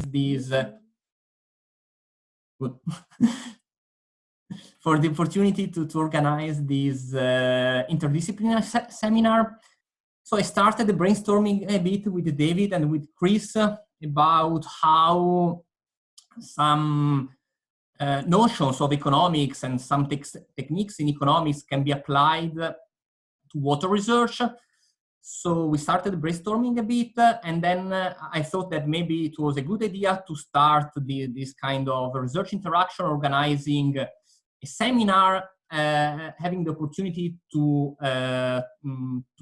these for the opportunity to organize this interdisciplinary seminar. So I started brainstorming a bit with David and with Chris about how some notions of economics and some techniques in economics can be applied to water research. So we started brainstorming a bit, and then I thought that maybe it was a good idea to start this kind of research interaction, organizing a seminar, having the opportunity to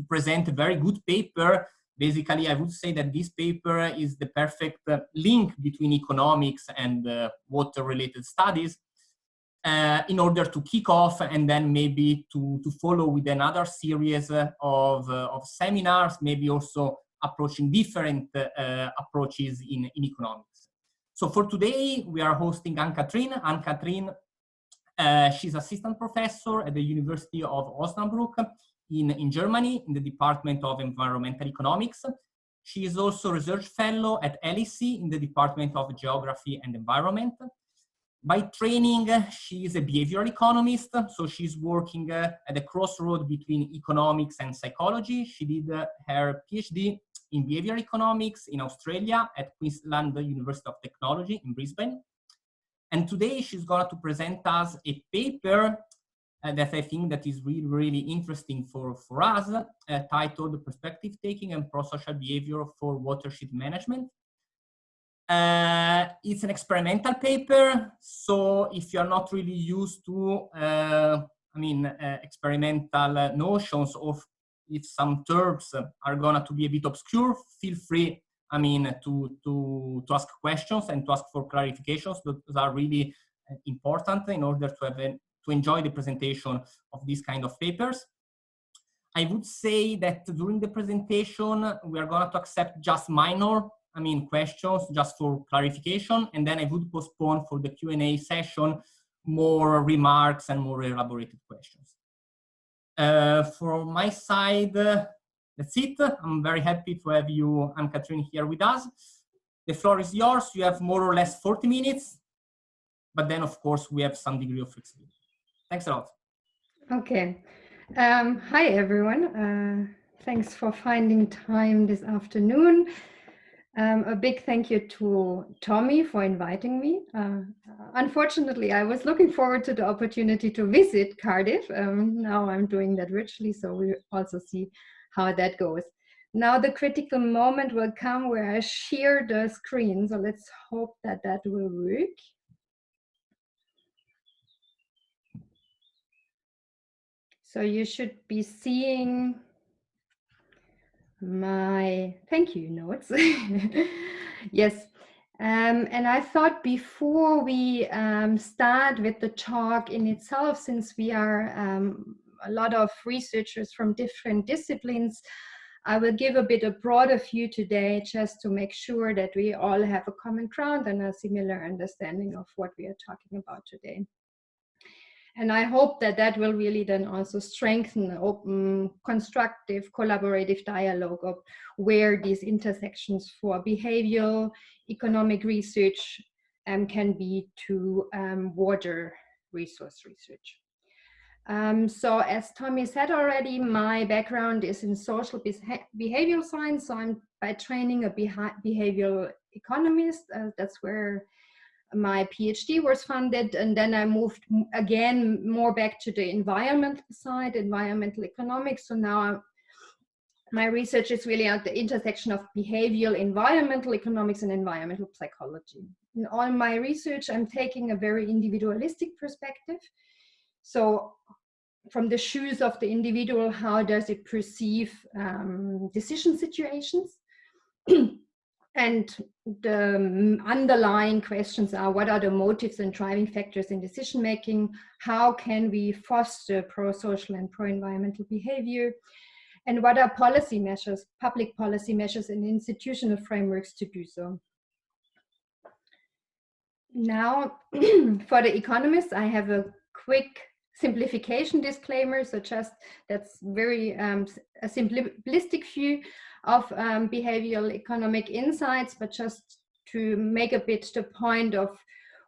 present a very good paper. Basically, I would say that this paper is the perfect link between economics and water-related studies, in order to kick off and then maybe to follow with another series of seminars, maybe also approaching different approaches in economics. So for today, we are hosting Ann-Kathrin. Ann-Kathrin, she's assistant professor at the University of Osnabruck in Germany, in the Department of Environmental Economics. She is also research fellow at LSE in the Department of Geography and Environment. By training, she is a behavioral economist, so she's working at the crossroad between economics and psychology. She did her PhD in behavioral economics in Australia at Queensland University of Technology in Brisbane. And today she's going to present us a paper that I think that is really, really interesting for us, titled Perspective Taking and Prosocial Behavior for Watershed Management. It's an experimental paper, so if you're not really used to, experimental notions, or if some terms are going to be a bit obscure, feel free, to ask questions and to ask for clarifications. Those are really important in order to enjoy the presentation of these kind of papers. I would say that during the presentation, we are going to accept just minor questions just for clarification, and then I would postpone for the Q&A session more remarks and more elaborated questions. From my side, that's it. I'm very happy to have you, Ann-Kathrin, here with us. The floor is yours. You have more or less 40 minutes, but then of course we have some degree of flexibility. Thanks a lot. Okay. Hi everyone. Thanks for finding time this afternoon. A big thank you to Tommy for inviting me. Unfortunately, I was looking forward to the opportunity to visit Cardiff. Now I'm doing that virtually, so we also see how that goes. Now the critical moment will come where I share the screen, so let's hope that that will work. So you should be seeing my thank you notes. Yes, and I thought before we start with the talk in itself, since we are a lot of researchers from different disciplines, I will give a bit of broader view today, just to make sure that we all have a common ground and a similar understanding of what we are talking about today. And I hope that that will really then also strengthen open, constructive, collaborative dialogue of where these intersections for behavioral economic research can be to water resource research. So as Tommy said already, my background is in social behavioral science. So I'm by training a behavioral economist. That's where my PhD was funded, and then I moved again more back to the environmental side, environmental economics. So now my research is really at the intersection of behavioral, environmental economics and environmental psychology. In all my research, I'm taking a very individualistic perspective. So from the shoes of the individual, how does it perceive decision situations? And the underlying questions are, what are the motives and driving factors in decision making? How can we foster pro-social and pro-environmental behavior? And what are policy measures, public policy measures and institutional frameworks to do so? Now, for the economists, I have a quick simplification disclaimer. So just that's very a simplistic view of behavioral economic insights, but just to make a bit the point of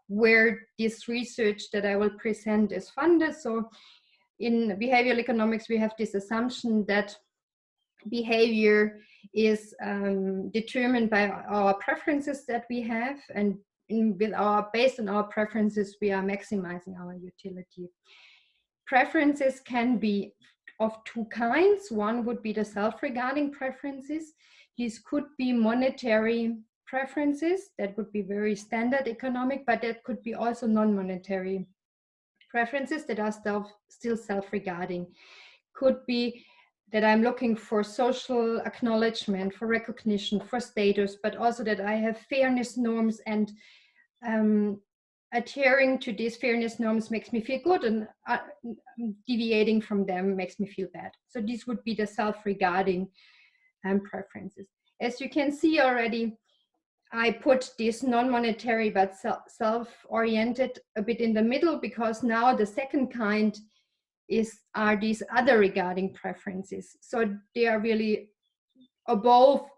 where this research that I will present is funded. So in behavioral economics, we have this assumption that behavior is determined by our preferences that we have, and based on our preferences, we are maximizing our utility. Preferences can be of two kinds. One would be the self-regarding preferences. These could be monetary preferences that would be very standard economic, but that could be also non-monetary preferences that are still self-regarding. Could be that I'm looking for social acknowledgement, for recognition, for status, but also that I have fairness norms, and adhering to these fairness norms makes me feel good, and deviating from them makes me feel bad. So these would be the self-regarding preferences. As you can see already, I put this non-monetary but self-oriented a bit in the middle, because now the second kind are these other regarding preferences. So they are really both,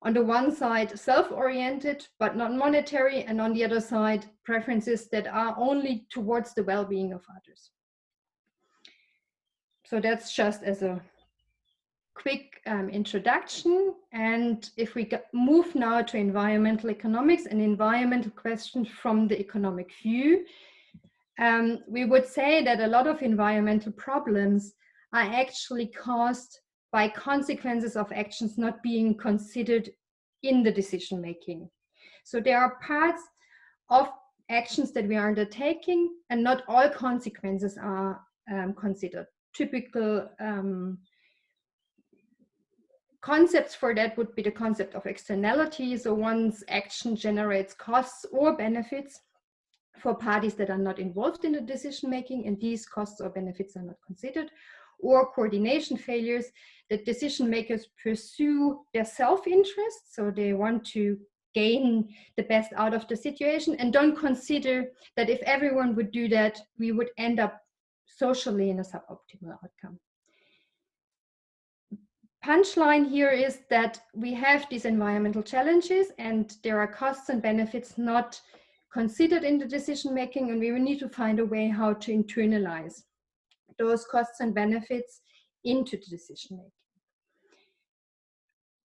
on the one side self-oriented but not monetary, and on the other side preferences that are only towards the well-being of others. So that's just as a quick introduction. And if we move now to environmental economics and environmental questions from the economic view, we would say that a lot of environmental problems are actually caused by consequences of actions not being considered in the decision making. So there are parts of actions that we are undertaking, and not all consequences are considered. Typical concepts for that would be the concept of externality. So one's action generates costs or benefits for parties that are not involved in the decision making, and these costs or benefits are not considered. Or coordination failures, that decision makers pursue their self-interest, so they want to gain the best out of the situation, and don't consider that if everyone would do that, we would end up socially in a suboptimal outcome. Punchline here is that we have these environmental challenges, and there are costs and benefits not considered in the decision making, and we will need to find a way how to internalize those costs and benefits into the decision making.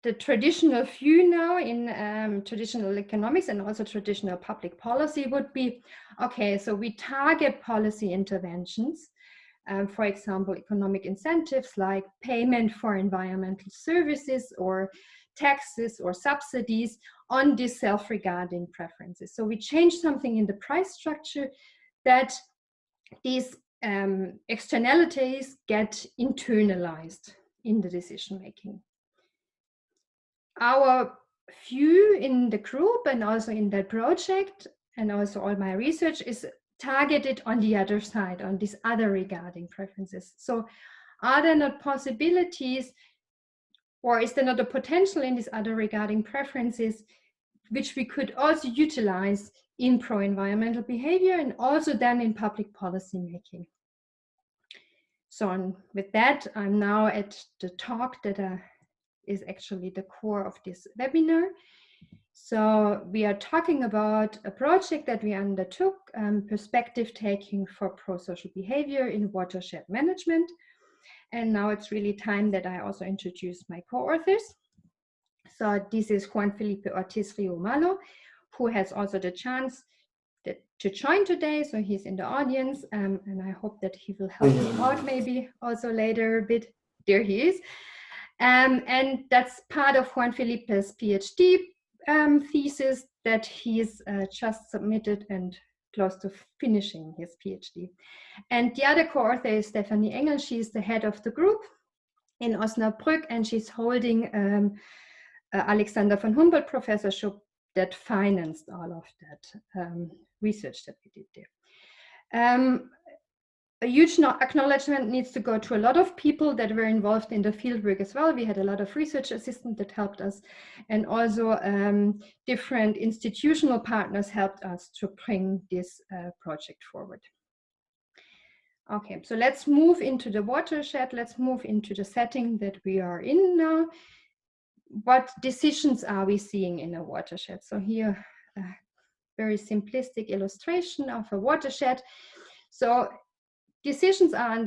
The traditional view now in traditional economics and also traditional public policy would be, okay, so we target policy interventions, for example, economic incentives like payment for environmental services or taxes or subsidies on these self-regarding preferences. So we change something in the price structure that these externalities get internalized in the decision making. Our view in the group and also in that project, and also all my research, is targeted on the other side, on these other regarding preferences. So are there not possibilities, or is there not a potential in these other regarding preferences which we could also utilize in pro-environmental behavior and also then in public policy making? So with that, I'm now at the talk that is actually the core of this webinar. So we are talking about a project that we undertook, perspective taking for prosocial behavior in watershed management. And now it's really time that I also introduce my co-authors. So this is Juan Felipe Ortiz Rio Malo, who has also the chance to join today. So he's in the audience, and I hope that he will help me out maybe also later a bit. There he is. And that's part of Juan Felipe's PhD thesis that he's just submitted and close to finishing his PhD. And the other co-author is Stephanie Engel. She's the head of the group in Osnabruck, and she's holding Alexander von Humboldt professorship that financed all of that research that we did there. A huge acknowledgement needs to go to a lot of people that were involved in the fieldwork as well. We had a lot of research assistants that helped us, and also different institutional partners helped us to bring this project forward. Okay, so let's move into the watershed. Let's move into the setting that we are in now. What decisions are we seeing in a watershed? So here a very simplistic illustration of a watershed. So decisions are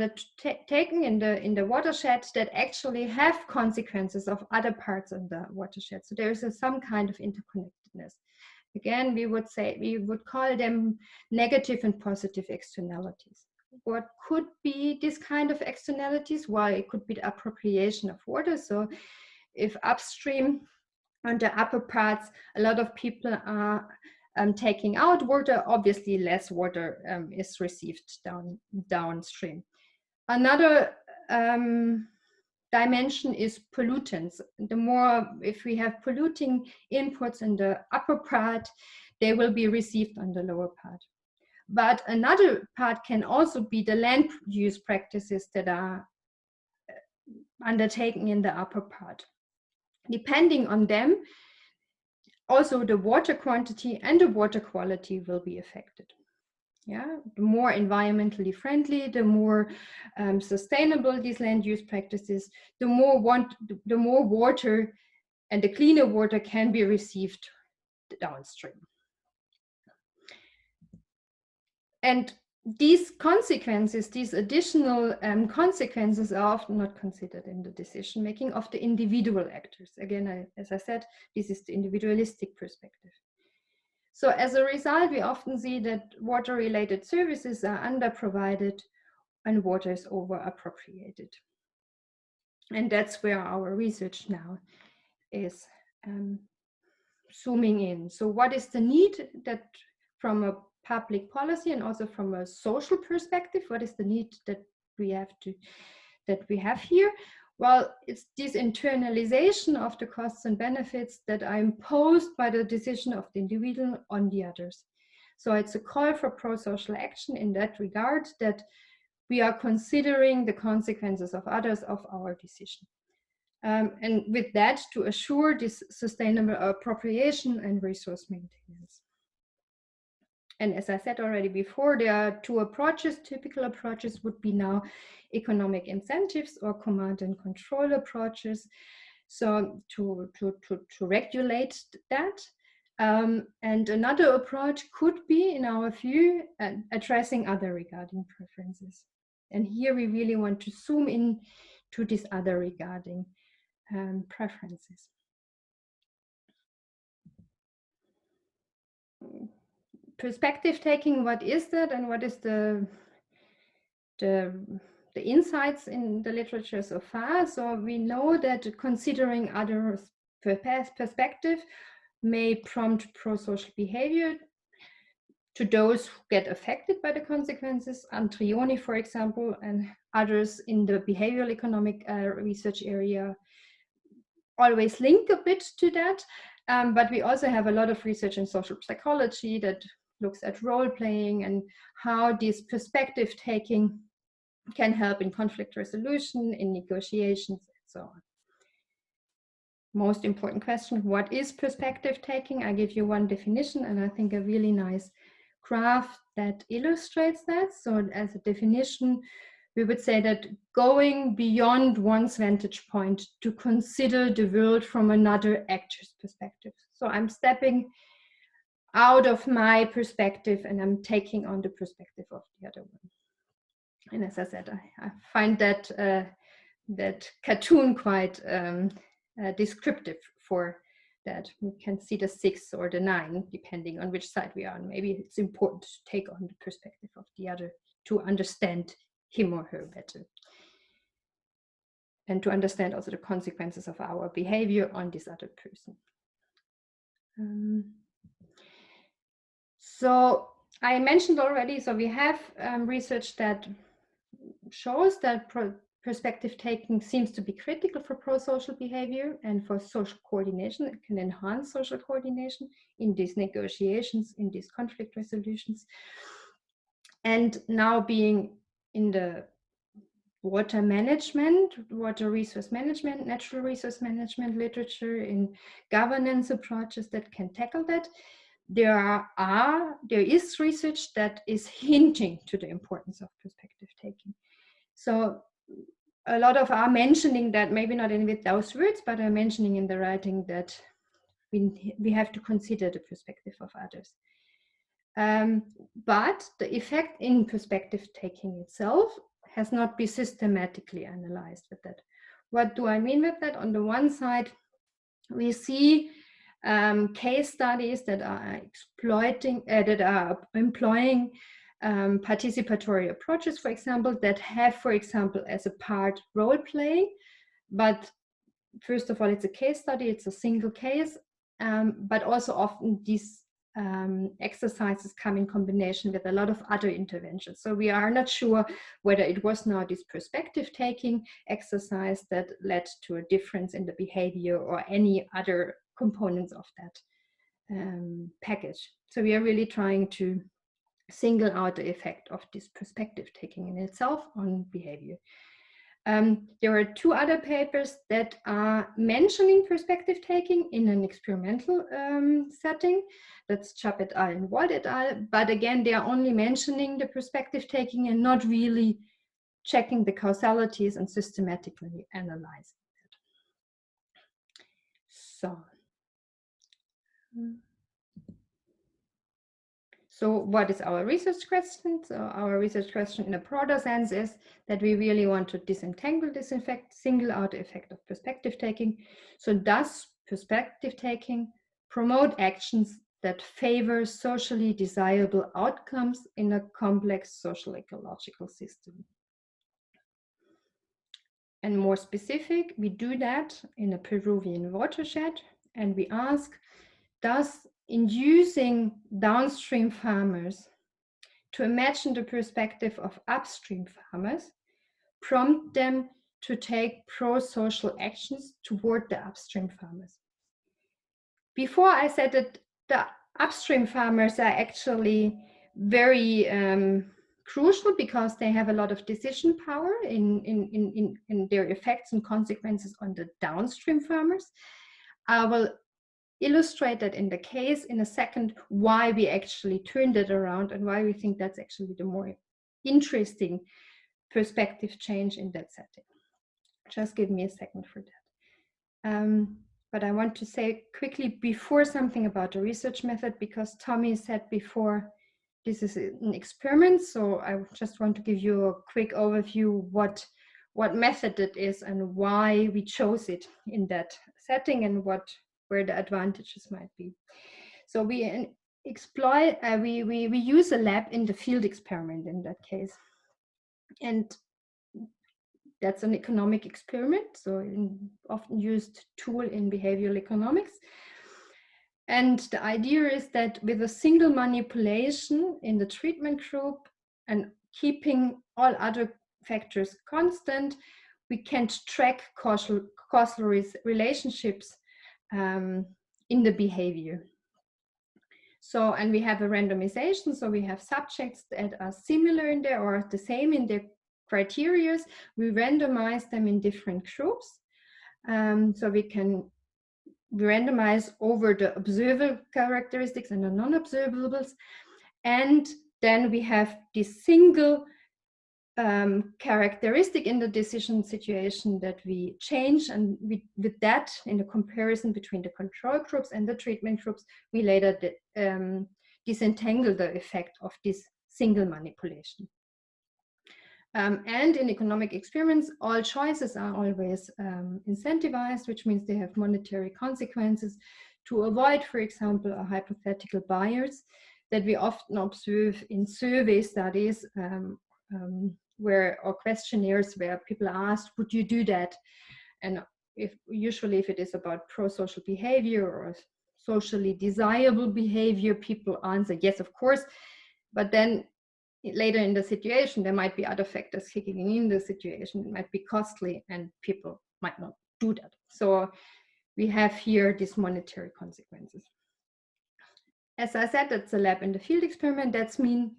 taken in the watershed that actually have consequences of other parts of the watershed. So there is some kind of interconnectedness. Again, we would call them negative and positive externalities. What could be this kind of externalities? Well, it could be the appropriation of water. So if upstream on the upper parts, a lot of people are taking out water, obviously less water is received downstream. Another dimension is pollutants. The more, if we have polluting inputs in the upper part, they will be received on the lower part. But another part can also be the land use practices that are undertaken in the upper part. Depending on them, also the water quantity and the water quality will be affected. Yeah, the more environmentally friendly, the more sustainable these land use practices, the more water and the cleaner water can be received downstream. And these consequences, these additional consequences are often not considered in the decision making of the individual actors. Again, as I said, this is the individualistic perspective. So as a result, we often see that water-related services are underprovided and water is over-appropriated. And that's where our research now is zooming in. So what is the need that from a public policy and also from a social perspective, what is the need that we have here? Well, it's this internalization of the costs and benefits that are imposed by the decision of the individual on the others. So it's a call for prosocial action in that regard, that we are considering the consequences of others of our decision. And with that, to assure this sustainable appropriation and resource maintenance. And as I said already before, there are two approaches. Typical approaches would be now economic incentives or command and control approaches. So to regulate that. And another approach could be, in our view, addressing other regarding preferences. And here we really want to zoom in to this other regarding preferences. Perspective taking, what is that, and what is the insights in the literature so far? So we know that considering others' perspective may prompt prosocial behavior to those who get affected by the consequences. Andrioni, for example, and others in the behavioral economic research area always link a bit to that. But we also have a lot of research in social psychology that looks at role playing and how this perspective taking can help in conflict resolution, in negotiations, and so on. Most important question, what is perspective taking? I give you one definition, and I think a really nice graph that illustrates that. So as a definition, we would say that going beyond one's vantage point to consider the world from another actor's perspective. So I'm stepping out of my perspective and I'm taking on the perspective of the other one. And as I said, I find that that cartoon quite descriptive for that. We can see the 6 or the 9, depending on which side we are on. Maybe it's important to take on the perspective of the other to understand him or her better. And to understand also the consequences of our behavior on this other person. So I mentioned already, so we have research that shows that perspective taking seems to be critical for prosocial behavior and for social coordination. It can enhance social coordination in these negotiations, in these conflict resolutions. And now being in the water management, water resource management, natural resource management literature, in governance approaches that can tackle that, there is research that is hinting to the importance of perspective taking. So a lot of are mentioning that, maybe not in with those words, but are mentioning in the writing that we have to consider the perspective of others. But the effect in perspective taking itself has not been systematically analyzed with that. What do I mean with that? On the one side, we see case studies that are employing participatory approaches, for example, that have, for example, as a part role play. But first of all, it's a case study, it's a single case, but also often these exercises come in combination with a lot of other interventions. So we are not sure whether it was now this perspective taking exercise that led to a difference in the behavior or any other components of that package. So we are really trying to single out the effect of this perspective taking in itself on behavior. There are two other papers that are mentioning perspective taking in an experimental setting. That's Chubb et al. And Wald et al. But again, they are only mentioning the perspective taking and not really checking the causalities and systematically analyzing it. So what is our research question? So our research question in a broader sense is that we really want to disentangle this effect, single out the effect of perspective taking. So does perspective taking promote actions that favor socially desirable outcomes in a complex social ecological system? And more specific, we do that in a Peruvian watershed, and we ask, does inducing downstream farmers to imagine the perspective of upstream farmers prompt them to take pro-social actions toward the upstream farmers? Before I said that the upstream farmers are actually very crucial because they have a lot of decision power in their effects and consequences on the downstream farmers. I will illustrate that in the case in a second, why we actually turned it around and why we think that's actually the more interesting perspective change in that setting. Just give me a second for that. But I want to say quickly before something about the research method, because Tommy said before, this is an experiment. So I just want to give you a quick overview what method it is and why we chose it in that setting and where the advantages might be. So we exploit, we use a lab in the field experiment in that case. And that's an economic experiment, so an often used tool in behavioral economics. And the idea is that with a single manipulation in the treatment group and keeping all other factors constant, we can track causal relationships in the behavior. So, and we have a randomization, so we have subjects that are similar in there or the same in their criteria. We randomize them in different groups. So we can randomize over the observable characteristics and the non-observables. And then we have this single characteristic in the decision situation that we change, and with that, in the comparison between the control groups and the treatment groups, we later disentangle the effect of this single manipulation. And in economic experiments, all choices are always incentivized, which means they have monetary consequences to avoid, for example, a hypothetical bias that we often observe in survey studies or questionnaires where people are asked, would you do that? And usually if it is about pro-social behavior or socially desirable behavior, people answer yes, of course. But then later in the situation, there might be other factors kicking in the situation. It might be costly and people might not do that. So we have here these monetary consequences. As I said, it's a lab in the field experiment. That means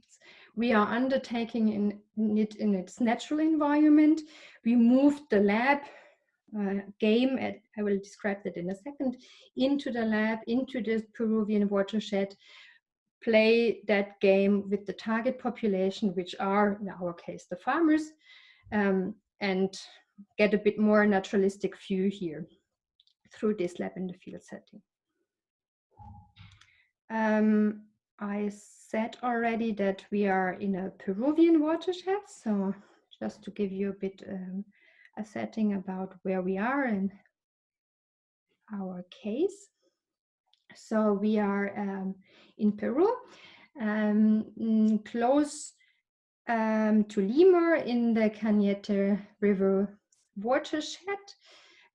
we are undertaking it in its natural environment. We moved the lab game, I will describe that in a second, into the lab, into the Peruvian watershed, play that game with the target population, which are, in our case, the farmers, and get a bit more naturalistic view here through this lab in the field setting. I said already that we are in a Peruvian watershed, so just to give you a bit a setting about where we are in our case. So we are in Peru, close to Lima in the Cañete River watershed,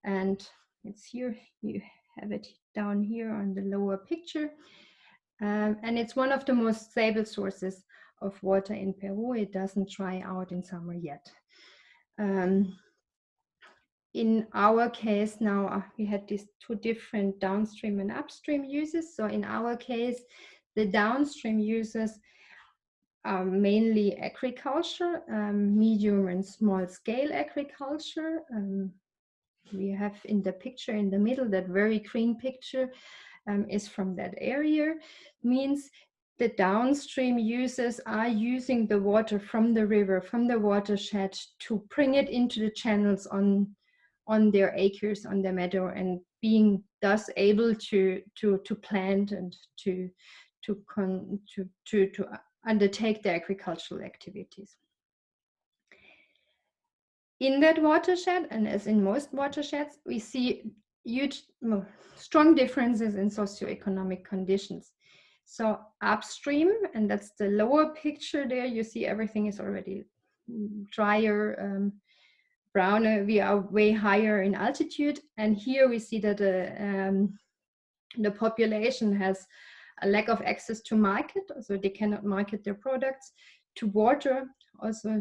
and it's here, you have it down here on the lower picture. And it's one of the most stable sources of water in Peru. It doesn't dry out in summer yet. In our case now, we had these two different downstream and upstream uses. So in our case, the downstream uses are mainly agriculture, medium and small scale agriculture. We have in the picture in the middle, that very green picture is from that area. Means the downstream users are using the water from the river, from the watershed, to bring it into the channels on their acres, on their meadow, and being thus able to plant and to undertake their agricultural activities. In that watershed, and as in most watersheds, we see huge, strong differences in socioeconomic conditions. So upstream, and that's the lower picture there, you see everything is already drier, browner. We are way higher in altitude, and here we see that the population has a lack of access to market, so they cannot market their products. To water, also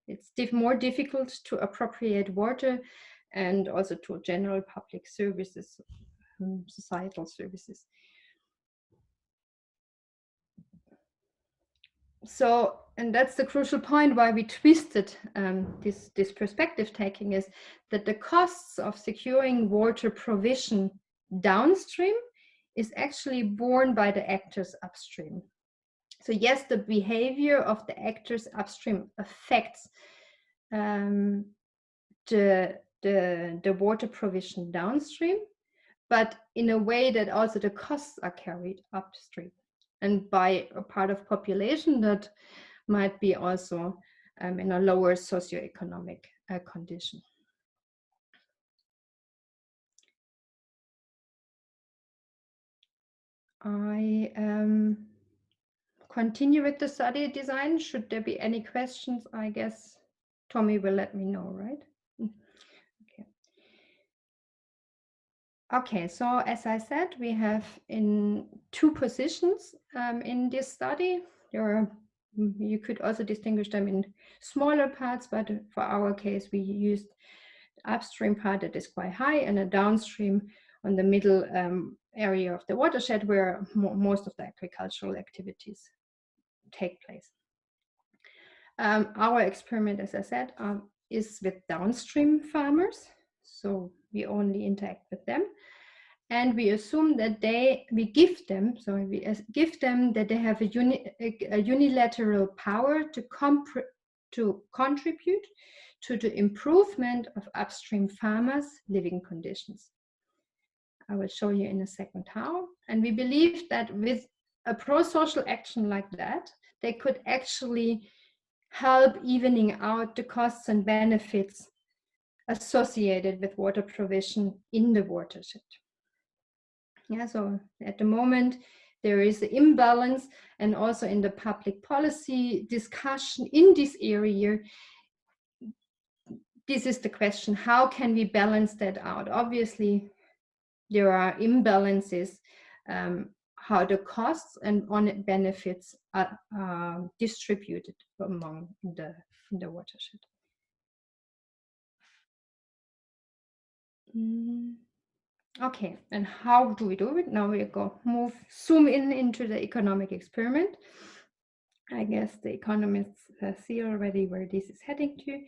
it's more difficult to appropriate water, and also to general public services, societal services. So, and that's the crucial point why we twisted this perspective taking, is that the costs of securing water provision downstream is actually borne by the actors upstream. So yes, the behavior of the actors upstream affects the water provision downstream, but in a way that also the costs are carried upstream, and by a part of population that might be also in a lower socioeconomic condition. I continue with the study design. Should there be any questions, I guess Tommy will let me know, right? Okay. Okay, so as I said, we have in two positions in this study. There are, you could also distinguish them in smaller parts, but for our case, we used the upstream part that is quite high, and a downstream on the middle area of the watershed where most of the agricultural activities take place. Our experiment, as I said, is with downstream farmers, so we only interact with them. And we assume that we give them that they have a unilateral power to contribute to the improvement of upstream farmers' living conditions. I will show you in a second how. And we believe that with a pro-social action like that, they could actually help evening out the costs and benefits associated with water provision in the watershed. Yeah, so at the moment, there is an imbalance, and also in the public policy discussion in this area, this is the question: how can we balance that out? Obviously, there are imbalances, how the costs and on benefits are distributed among the watershed. Okay, and how do we do it? Now we zoom in into the economic experiment. I guess the economists see already where this is heading to.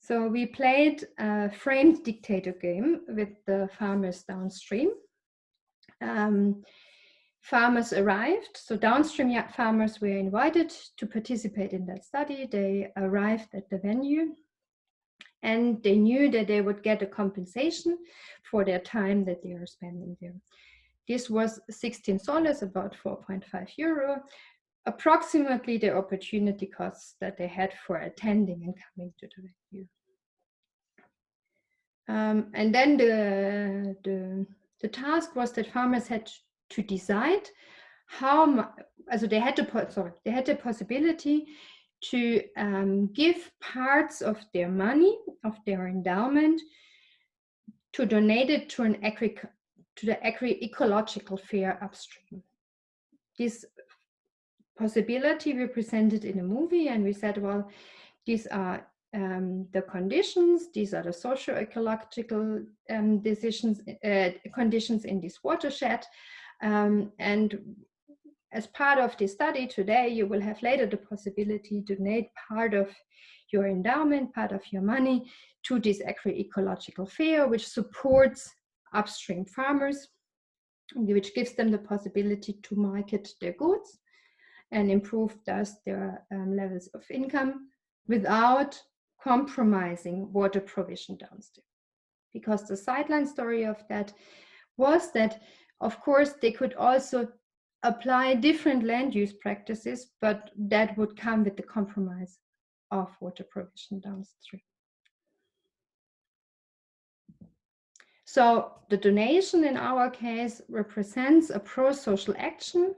So we played a framed dictator game with the farmers downstream. Farmers arrived, so downstream farmers were invited to participate in that study. They arrived at the venue, and they knew that they would get a compensation for their time that they are spending there. This was 16 soles, about 4.5 euro, approximately the opportunity costs that they had for attending and coming to the venue. And then the task was that farmers had to decide how much, also they had the possibility to give parts of their money, of their endowment, to donate it to the agri-ecological fair upstream. This possibility we presented in a movie, and we said, well, these are the conditions, these are the socio-ecological conditions in this watershed, and as part of the study today, you will have later the possibility to donate part of your endowment, part of your money to this agri-ecological fair, which supports upstream farmers, which gives them the possibility to market their goods and improve thus their levels of income without compromising water provision downstream. Because the sideline story of that was that, of course, they could also apply different land use practices, but that would come with the compromise of water provision downstream. So the donation in our case represents a pro-social action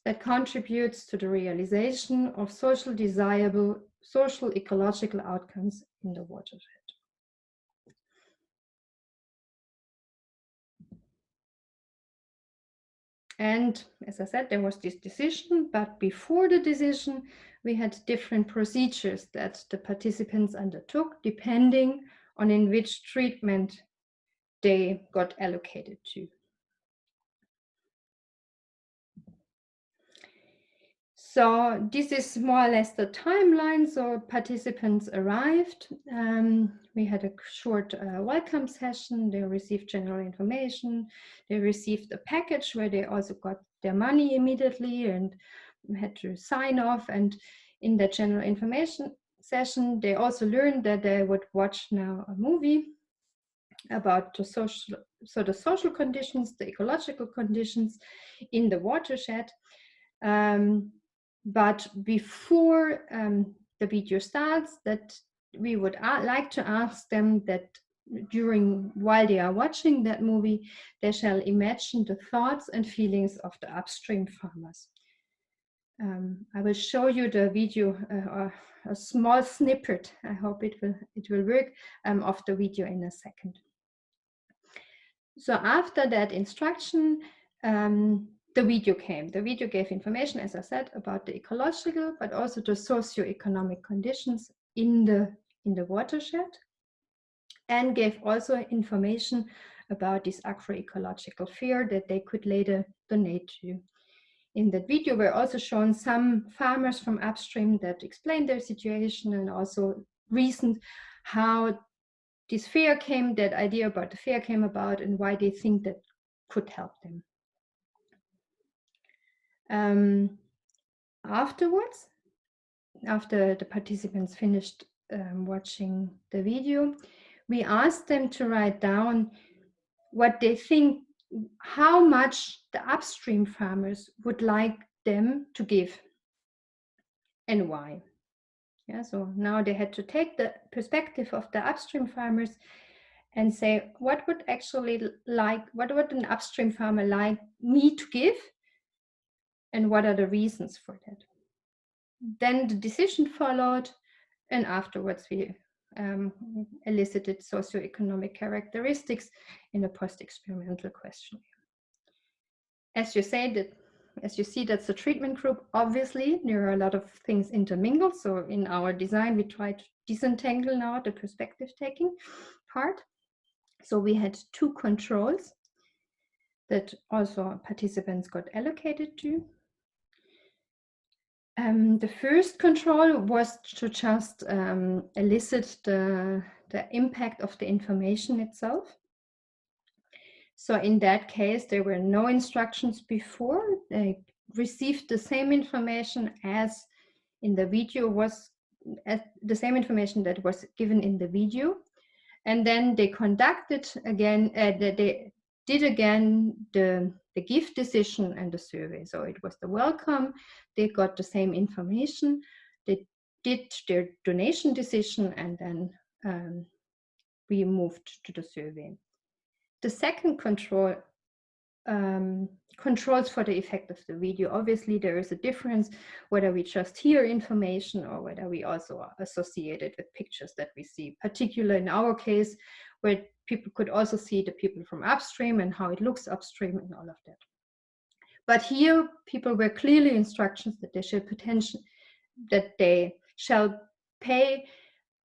that contributes to the realization of social desirable, social ecological outcomes in the watershed. And as I said, there was this decision, but before the decision, we had different procedures that the participants undertook, depending on in which treatment they got allocated to. So this is more or less the timeline. So participants arrived. We had a short welcome session. They received general information. They received a package where they also got their money immediately and had to sign off. And in the general information session, they also learned that they would watch now a movie about the social conditions, the ecological conditions in the watershed. But before the video starts, that we would like to ask them that while they are watching that movie, they shall imagine the thoughts and feelings of the upstream farmers. I will show you the video, a small snippet. I hope it will work, of the video in a second. So after that instruction, the video came. The video gave information, as I said, about the ecological, but also the socio-economic conditions in the watershed, and gave also information about this agro-ecological fair that they could later donate to. In that video were also shown some farmers from upstream that explained their situation and also reasoned how this fair came, that idea about the fair came about, and why they think that could help them. Afterwards, after the participants finished watching the video, we asked them to write down what they think, how much the upstream farmers would like them to give and why. Yeah, so now they had to take the perspective of the upstream farmers and say, what would an upstream farmer like me to give? And what are the reasons for that? Then the decision followed, and afterwards we elicited socioeconomic characteristics in a post-experimental questionnaire. As you see, that's the treatment group. Obviously, there are a lot of things intermingled. So in our design, we try to disentangle now the perspective-taking part. So we had two controls that also participants got allocated to. The first control was to just elicit the impact of the information itself. So in that case, there were no instructions before. They received the same information as in the video the same information that was given in the video. And then they conducted again, did again the gift decision and the survey. So it was the welcome, they got the same information, they did their donation decision, and then we moved to the survey. The second control controls for the effect of the video. Obviously, there is a difference whether we just hear information or whether we also associate it with pictures that we see, particularly in our case, where people could also see the people from upstream and how it looks upstream and all of that. But here, people were clearly instructions that they should pay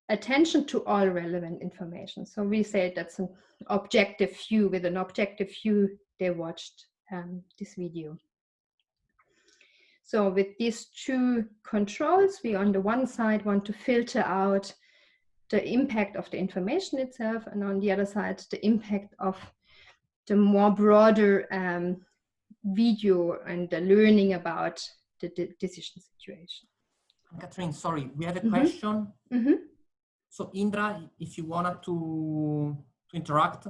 attention to all relevant information. So we say that's an objective view. With an objective view, they watched this video. So with these two controls, we on the one side want to filter out the impact of the information itself, and on the other side, the impact of the more broader video and the learning about the decision situation. Kathrin, sorry, we have a question. So Indra, if you wanted to interact.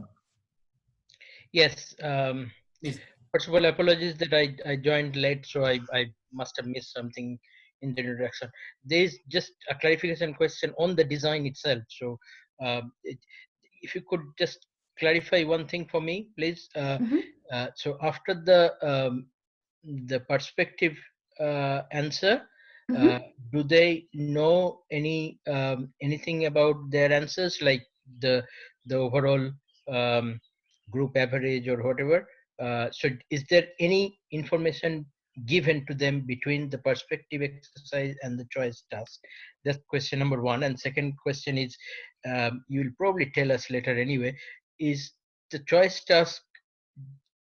Yes. First of all, apologies that I joined late, so I must have missed something in the introduction. There's just a clarification question on the design itself. So if you could just clarify one thing for me, please. So after the perspective answer, do they know anything about their answers, like the overall group average or whatever? So is there any information given to them between the perspective exercise and the choice task? That's question number one. And second question is, you'll probably tell us later anyway, is the choice task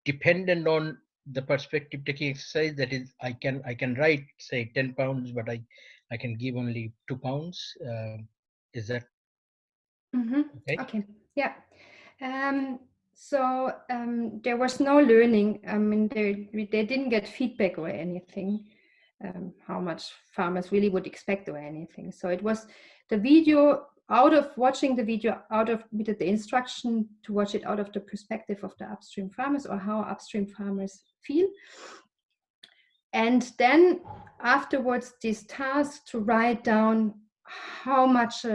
dependent on the perspective taking exercise? That is, I can write, say, 10 pounds, but I can give only 2 pounds. Is that okay? Okay, yeah. So there was no learning. I mean, they didn't get feedback or anything, how much farmers really would expect or anything. So it was the video, out of watching the video, with the instruction to watch it out of the perspective of the upstream farmers, or how upstream farmers feel. And then afterwards, this task to write down how much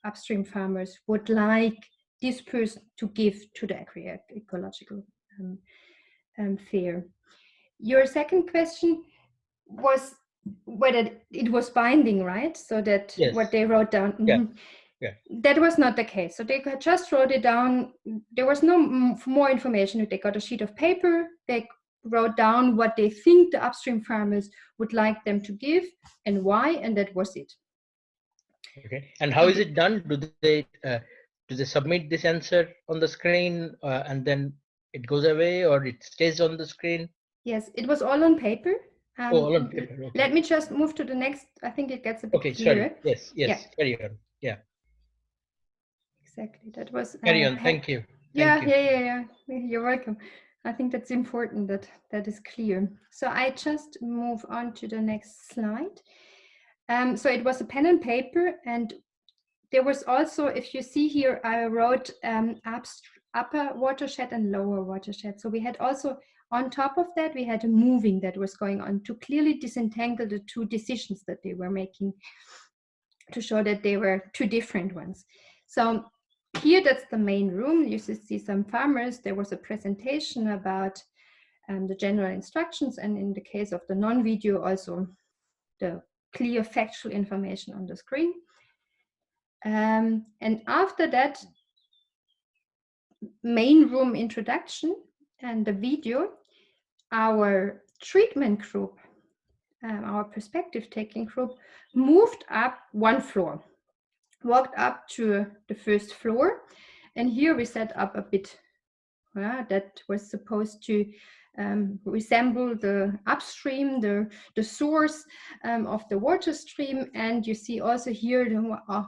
upstream farmers would like this person to give to the agroecological fair. Your second question was whether it was binding, right? So that yes. What they wrote down. Yeah. That was not the case. So they just wrote it down. There was no more information. They got a sheet of paper. They wrote down what they think the upstream farmers would like them to give and why, and that was it. Okay. And how is it done? Do they submit this answer on the screen and then it goes away, or it stays on the screen? Yes, it was all on paper. All on paper. Okay. Let me just move to the next. I think it gets a bit clearer. Sorry. Yes. Yeah. Carry on. Yeah. Exactly. That was. Carry on. Thank you. Yeah. You're welcome. I think that's important that is clear. So I just move on to the next slide. So it was a pen and paper, and there was also, if you see here, I wrote upper watershed and lower watershed. So we had also, on top of that, we had a moving that was going on to clearly disentangle the two decisions that they were making, to show that they were two different ones. So here, that's the main room. You see some farmers. There was a presentation about the general instructions, and in the case of the non-video, also the clear factual information on the screen. And after that main room introduction and the video, our treatment group, our perspective taking group, moved up one floor, walked up to the first floor, and here we set up a bit that was supposed to resemble the upstream, the source of the water stream. And you see also here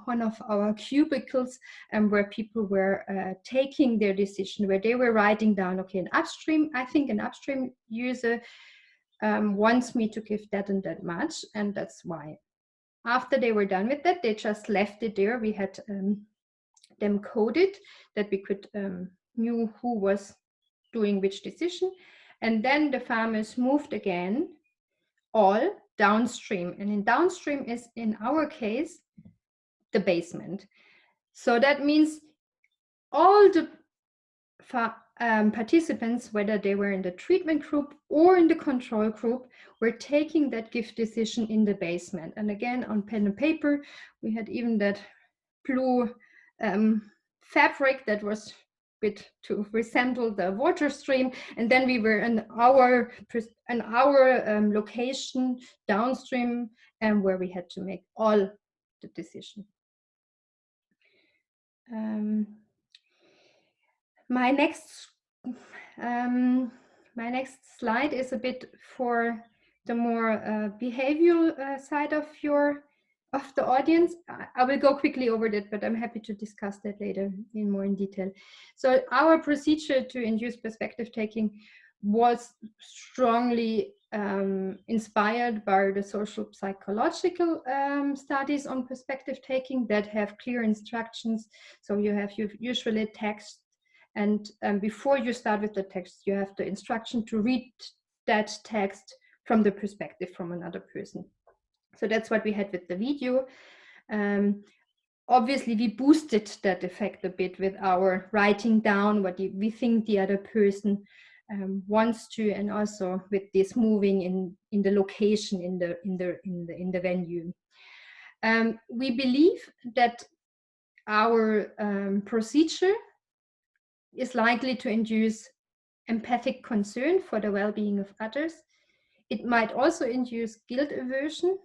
one of our cubicles where people were taking their decision, where they were writing down, okay, an upstream, I think an upstream user wants me to give that and that much, and that's why. After they were done with that, they just left it there. We had them coded that we could knew who was doing which decision. And then the farmers moved again all downstream. And in downstream is, in our case, the basement. So that means all the participants, whether they were in the treatment group or in the control group, were taking that gift decision in the basement. And again, on pen and paper, we had even that blue fabric that was a bit to resemble the water stream. And then we were in our location downstream, where we had to make all the decision. My next slide is a bit for the more behavioral side of the audience. I will go quickly over that, but I'm happy to discuss that later in detail. So our procedure to induce perspective taking was strongly inspired by the social psychological studies on perspective taking that have clear instructions. So you have usually text, and before you start with the text, you have the instruction to read that text from the perspective from another person. So that's what we had with the video. Obviously, we boosted that effect a bit with our writing down what we think the other person wants to, and also with this moving in the location in the venue. We believe that our procedure is likely to induce empathic concern for the well-being of others. It might also induce guilt aversion,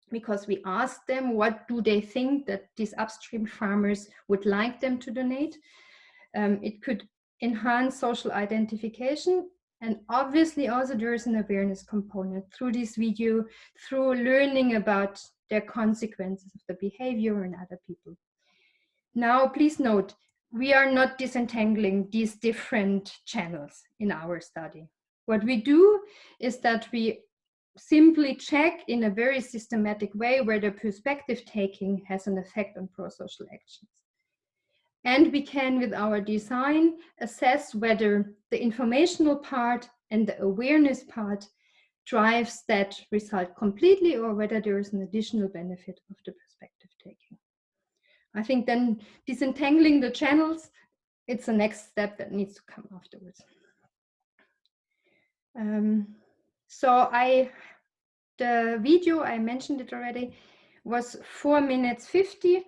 because we ask them what do they think that these upstream farmers would like them to donate. It could enhance social identification, and obviously also there is an awareness component through this video, through learning about their consequences of the behavior in other people. Now, please note, we are not disentangling these different channels in our study. What we do is that we simply check in a very systematic way where the perspective taking has an effect on prosocial actions. And we can, with our design, assess whether the informational part and the awareness part drives that result completely, or whether there is an additional benefit of the perspective taking. I think then disentangling the channels, it's the next step that needs to come afterwards. The video, I mentioned it already, was 4 minutes 50,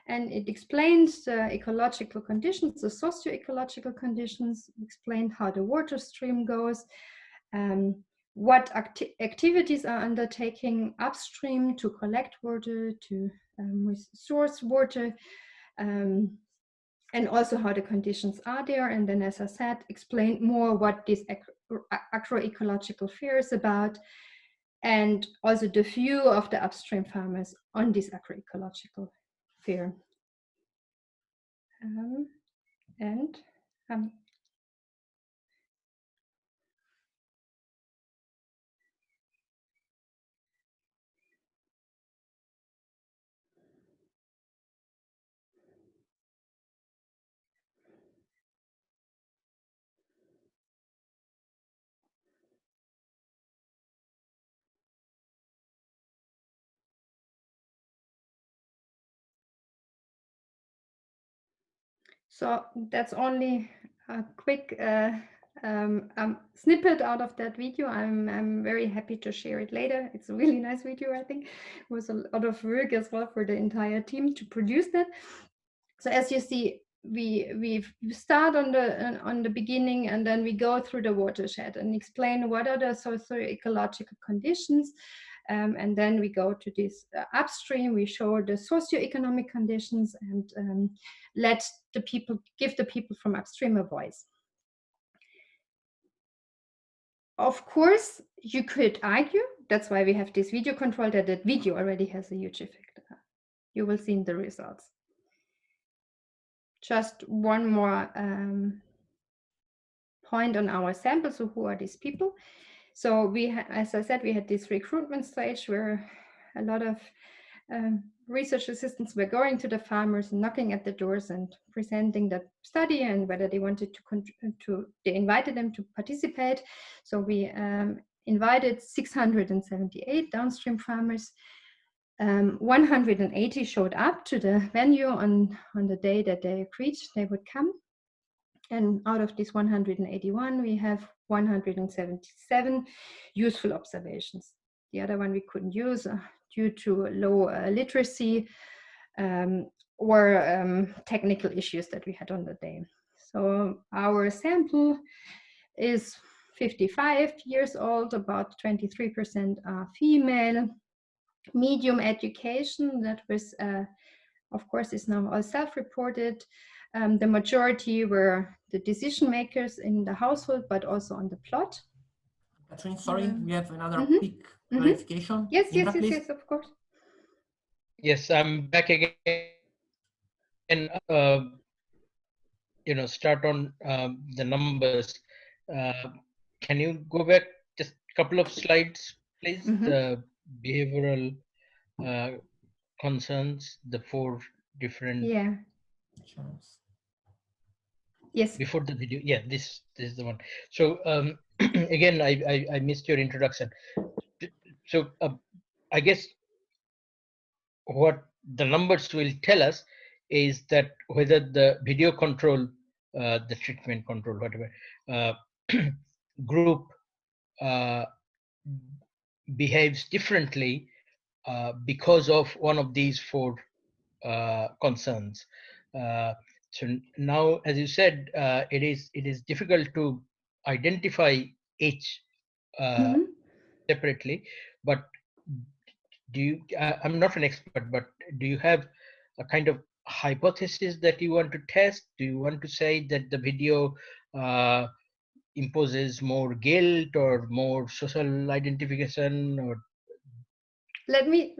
and it explains the ecological conditions, the socio-ecological conditions, explained how the water stream goes, what activities are undertaking upstream to collect water, to source water, and also how the conditions are there. And then, as I said, explained more what this agroecological fair is about, and also the view of the upstream farmers on this agroecological fair. So that's only a quick snippet out of that video. I'm very happy to share it later. It's a really nice video, I think. It was a lot of work as well for the entire team to produce that. So as you see, we start on the beginning, and then we go through the watershed and explain what are the socio-ecological conditions. And then we go to this upstream, we show the socio-economic conditions, and give the people from upstream a voice. Of course, you could argue, that's why we have this video control, that video already has a huge effect. You will see in the results. Just one more point on our sample. So who are these people? So as I said, we had this recruitment stage where a lot of research assistants were going to the farmers, knocking at the doors and presenting the study and whether they wanted they invited them to participate. So we invited 678 downstream farmers. 180 showed up to the venue on the day that they agreed they would come. And out of this 181, we have 177 useful observations. The other one we couldn't use due to low literacy or technical issues that we had on the day. So our sample is 55 years old, about 23% are female, medium education, that was, of course, is now all self-reported. The majority were the decision makers in the household, but also on the plot. Kathrin, sorry, we have another quick clarification. Yes, of course. Yes, I'm back again. And start on the numbers. Can you go back just a couple of slides, please? The behavioral concerns, the 4 different. Yeah. Yes. Before the video, yeah, this is the one. So again, I missed your introduction. So I guess what the numbers will tell us is that whether the video control, the treatment control, whatever group behaves differently because of one of these 4 concerns. So now, as you said, it is difficult to identify each separately, but do you, I'm not an expert, but do you have a kind of hypothesis that you want to test? Do you want to say that the video imposes more guilt or more social identification? Or let me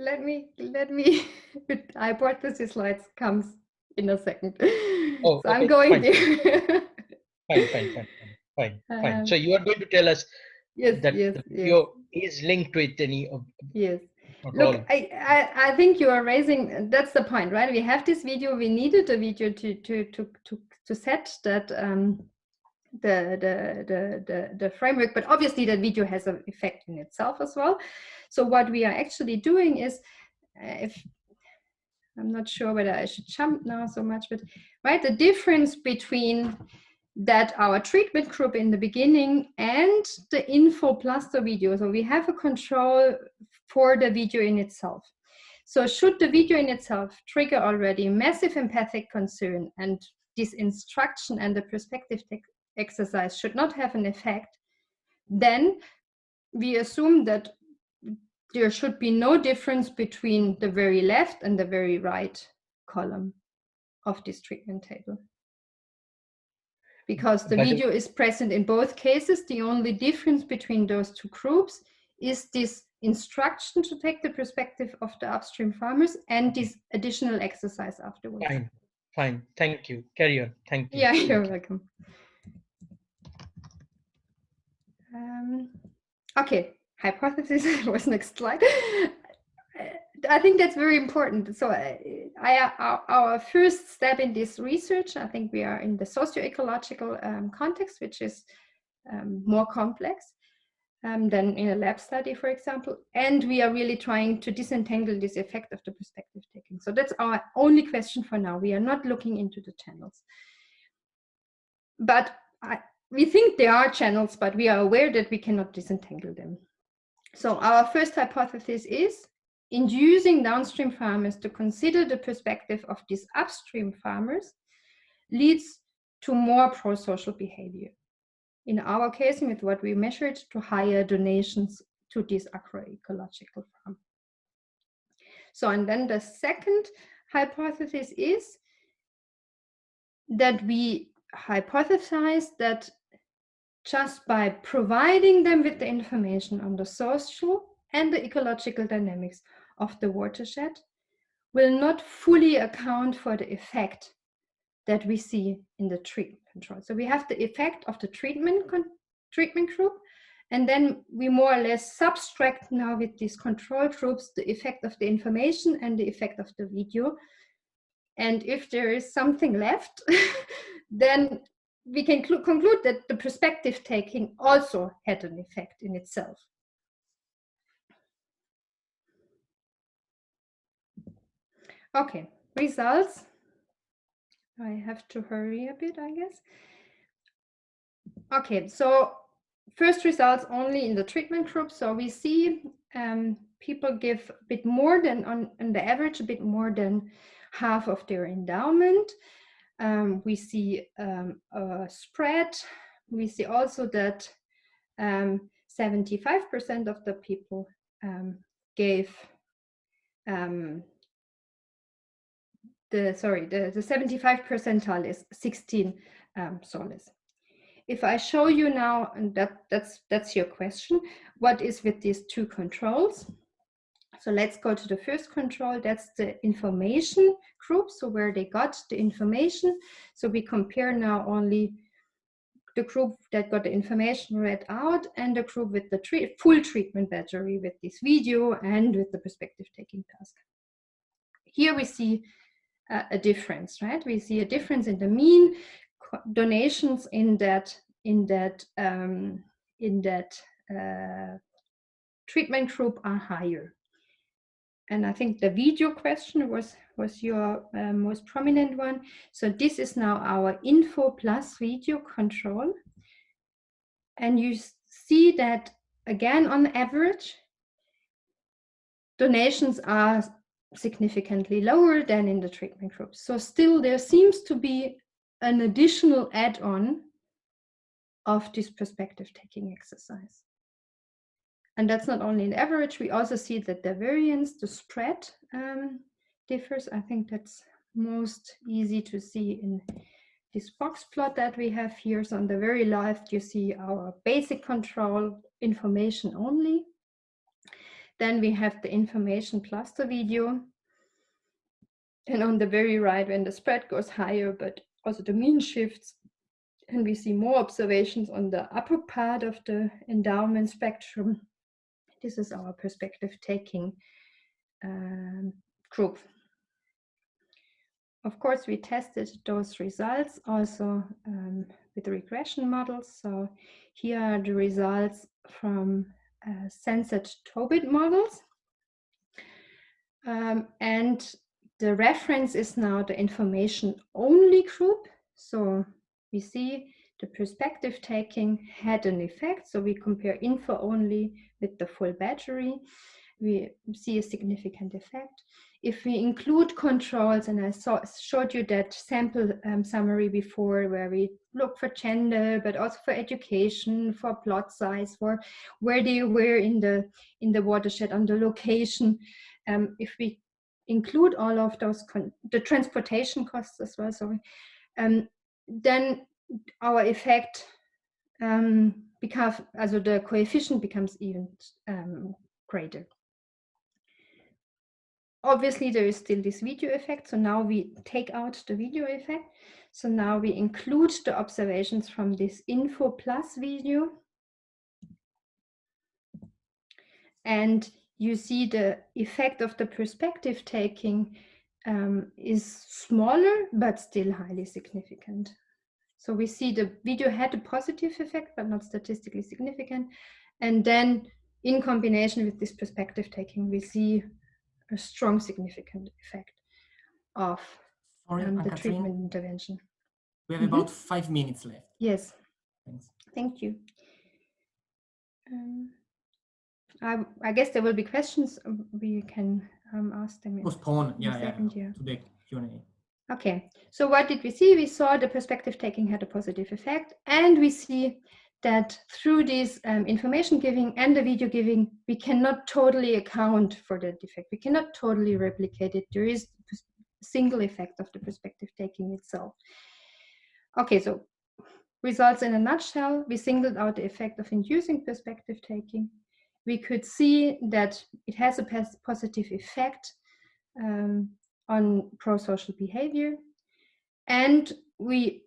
with hypothesis slides comes in a second. Oh, so okay, I'm going fine. there. Fine. So you are going to tell us that the video is linked with any of. Yes. Look, I think you are raising, that's the point, right? We have this video, we needed a video to set that the framework, but obviously that video has an effect in itself as well. So what we are actually doing is, if I'm not sure whether I should jump now so much, but right, the difference between that our treatment group in the beginning and the info plus the video. So we have a control for the video in itself. So should the video in itself trigger already massive empathic concern, and this instruction and the perspective exercise should not have an effect, then we assume that there should be no difference between the very left and the very right column of this treatment table. Because the video is present in both cases. The only difference between those 2 groups is this instruction to take the perspective of the upstream farmers and this additional exercise afterwards. Fine. Thank you. Carry on. Thank you. Yeah, you're welcome. Okay, hypothesis was next slide. I think that's very important. So our first step in this research, I think we are in the socio-ecological context, which is more complex than in a lab study, for example. And we are really trying to disentangle this effect of the perspective taking. So that's our only question for now. We are not looking into the channels. But we think there are channels, but we are aware that we cannot disentangle them. So our first hypothesis is inducing downstream farmers to consider the perspective of these upstream farmers leads to more prosocial behavior. In our case, with what we measured, to higher donations to this agroecological farm. So, and then the second hypothesis is that we hypothesize that just by providing them with the information on the social and the ecological dynamics of the watershed will not fully account for the effect that we see in the treatment control. So we have the effect of the treatment group, And then we more or less subtract now with these control groups the effect of the information and the effect of the video. And if there is something left, then we can conclude that the perspective taking also had an effect in itself. Okay, results. I have to hurry a bit, I guess. Okay, so first results only in the treatment group. So we see people give a bit more than, on the average, a bit more than half of their endowment. We see a spread. We see also that 75% of the people gave the 75 percentile is 16 soles. If I show you now, and that's your question, what is with these two controls? So let's go to the first control. That's the information group, so where they got the information. So we compare now only the group that got the information read out and the group with the full treatment battery with this video and with the perspective taking task. Here we see a difference, right? We see a difference in the mean donations in that treatment group are higher. And I think the video question was your most prominent one. So this is now our info plus video control. And you see that again, on average, donations are significantly lower than in the treatment group. So still there seems to be an additional add-on of this perspective taking exercise. And that's not only an average, we also see that the variance, the spread differs. I think that's most easy to see in this box plot that we have here. So on the very left, you see our basic control, information only. Then we have the information plus the video. And on the very right, when the spread goes higher, but also the mean shifts, and we see more observations on the upper part of the endowment spectrum. This is our perspective taking group. Of course, we tested those results also with regression models. So here are the results from Sensat-Tobit models. And the reference is now the information only group. So we see the perspective taking had an effect. So we compare info only with the full battery. We see a significant effect. If we include controls, and I showed you that sample summary before, where we look for gender, but also for education, for plot size, for where they were in the watershed, on the location. If we include all of those, the transportation costs as well, sorry, then our effect the coefficient becomes even greater. Obviously, there is still this video effect. So now we take out the video effect. So now we include the observations from this info plus video. And you see the effect of the perspective taking is smaller, but still highly significant. So we see the video had a positive effect, but not statistically significant. And then in combination with this perspective taking, we see a strong significant effect of the treatment intervention. We have about 5 minutes left. Yes. Thanks. Thank you. I guess there will be questions. We can ask them. Postpone, to the Q&A. Okay. So what did we see? We saw the perspective taking had a positive effect, and we see that through this information giving and the video giving, we cannot totally account for that effect. We cannot totally replicate it. There is a single effect of the perspective taking itself. Okay, so results in a nutshell, we singled out the effect of inducing perspective taking. We could see that it has a positive effect on prosocial behavior. And we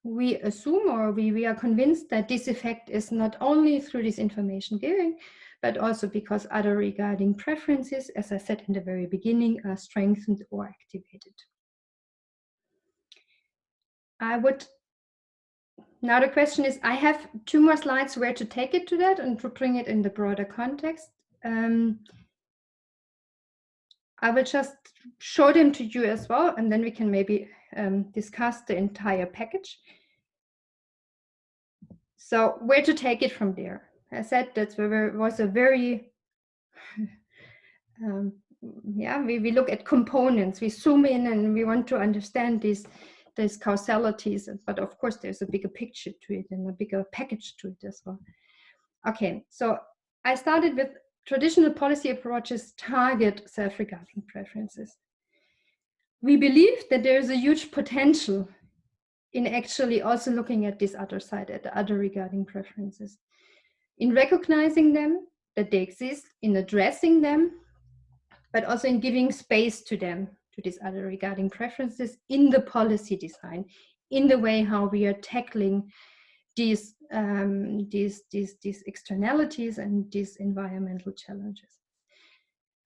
we assume, or we are convinced that this effect is not only through this information giving, but also because other regarding preferences, as I said in the very beginning, are strengthened or activated. Now the question is, I have 2 more slides where to take it to that and to bring it in the broader context. I will just show them to you as well, and then we can maybe discuss the entire package. So where to take it from there? I said that was a very, we look at components, we zoom in and we want to understand these causalities, but of course there's a bigger picture to it and a bigger package to it as well. Okay, so I started with traditional policy approaches target self-regarding preferences. We believe that there is a huge potential in actually also looking at this other side, at the other regarding preferences, in recognizing them, that they exist, in addressing them, but also in giving space to them, to these other regarding preferences in the policy design, in the way how we are tackling these externalities and these environmental challenges.